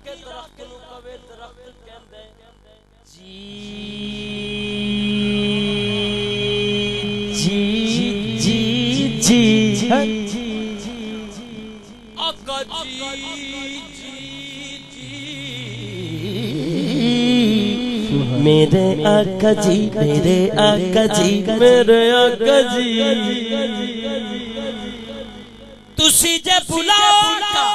کے درخت نو کہے درخت کہندا ہے آقا میرے آقا جی میرے آقا جی میرے آقا جی تسی جے بلاؤ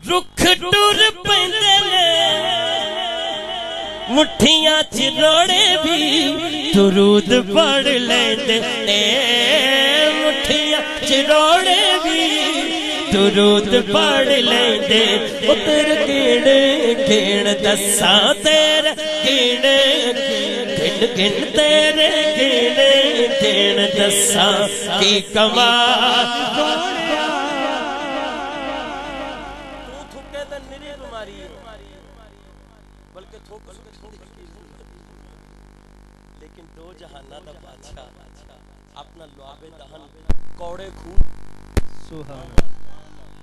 رکھ ٹر پیندے نے مٹھیاں چروڑے بھی درود پڑھ لیندے نے مٹھیاں چروڑے بھی درود پڑھ لیندے اتر کیڑے کیڑ دساں تیرے کیڑے گن گن تیرے کیڑے کیڑ دساں کی کمال بلکہ لیکن دو جہانہ دا بادشاہ اپنا لعاب دہن کوڑے خون سبحان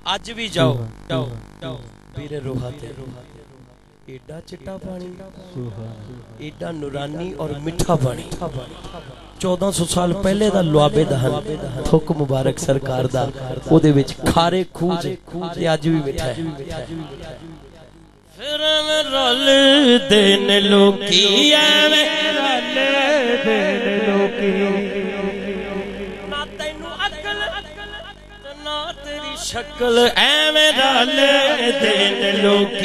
اج بھی جاؤ بیرے روحا تے ایڈا چٹا پانی ایڈا نورانی اور میٹھا پانی 1400 سال پہلے دا لعاب دہن تھوک مبارک سرکار دا او دے وچ کھارے کھوج تے اج بھی میٹھا ہے پھر میں رل دین لوکی میں رل دین لوکی نہ تینو عقل نہ تیری شکل ایویں رل دین لوکی